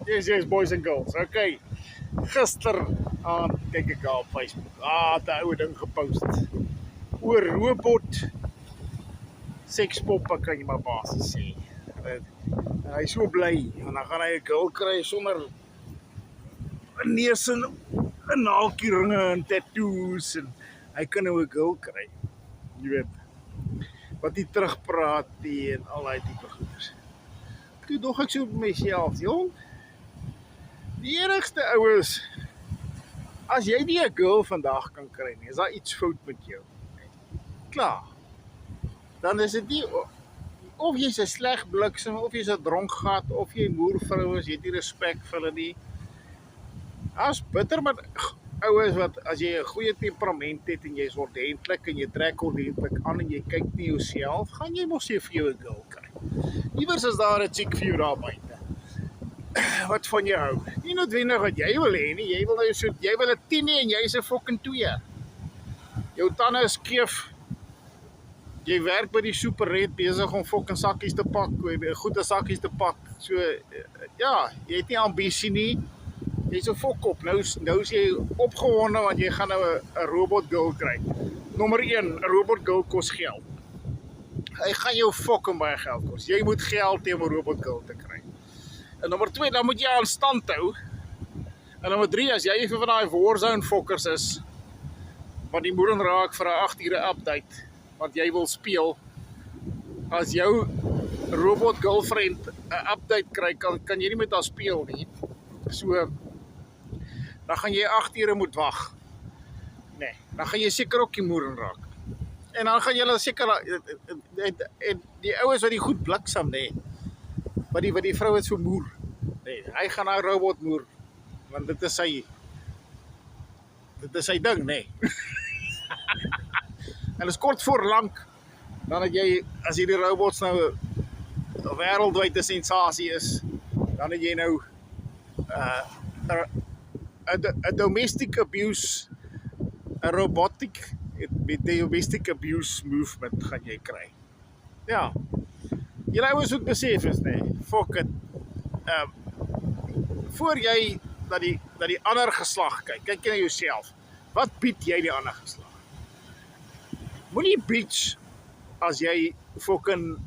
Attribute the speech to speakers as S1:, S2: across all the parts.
S1: Yes, boys and girls. Okay. Gister aan kyk ek daar op Facebook. Het 'n ou ding gepost oor robot sekspoppe kan jy maar basies sê. En hy is so bly en dan gaan hy 'n girl kry sonder 'n neus en 'n naaltjieringe en tattoos en hy kan nou 'n girl kry. Jy weet. Wat hy terugpraat en al daai tipe goeders. Toe dog ek so op myself, jong. Die enigste oues, as jy nie 'n girl vandag kan kry nie, is daar iets fout met jou. Klaar. Dan is dit nie of jy's 'n sleg bliksem of jy's 'n dronkgat of jy moervrou is, jy het nie respek vir hulle nie. As bitter maar oues wat as jy 'n goeie temperament het en jy's ordentlik en jy trek ordentlik aan en jy kyk na jouself, gaan jy mos vir jou 'n girl kry. Iewers is daar 'n chick vir jou daar buite. Wat van jou hou? Nie noodwendig wat jy wil hê nie. Jy wil nou so jy wil 'n 10 en jy's 'n fucking 2. Jou tande is skeef. Jy werk by die superred besig om fucking sakkies te pak, goeie sakkies te pak. So ja, jy het nie ambisie nie. Jy's so fok op. Nou is jy opgewonde want jy gaan nou 'n robot girl kry. Nommer 1, 'n robot girl kos geld. Hy gaan jou fucking baie geld kos. Jy moet geld hê om 'n robot girl te kry. En nommer 2, dan moet jy aan stand hou. En nommer 3, as jy vir van daai Warzone fokkers is, wat die moeder raak vir 'n 8 ure update, want jy wil speel, as jou robot girlfriend 'n update kry, kan jy nie met haar speel nie. So, dan gaan jy 8 ure moet wag. Nee, dan gaan jy seker ook die moeder raak. En dan gaan julle seker, en die oues wat die goed bliksem, nee, wat die vrou het so moer. Nee, hy gaan nou robot moer, want dit is sy ding, nee. En is kort voor lank, dan het jy, as hierdie robots nou 'n wêreldwyde sensasie is, dan het jy nou 'n domestic abuse, 'n robotic domestic abuse movement gaan jy kry. Ja. Julle ouens moet besef is, nee, fuck it. Voor jy na die ander geslag kyk jy na jouself. Wat bied jy die ander geslag? Moenie bitch as jy fucking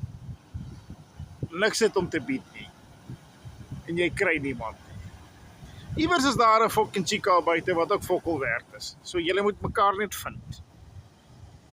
S1: niks het om te bied nie. En jy kry niemand nie. Iewers is daar 'n fucking chica buite wat ook fokol werd is. So julle moet mekaar net vind.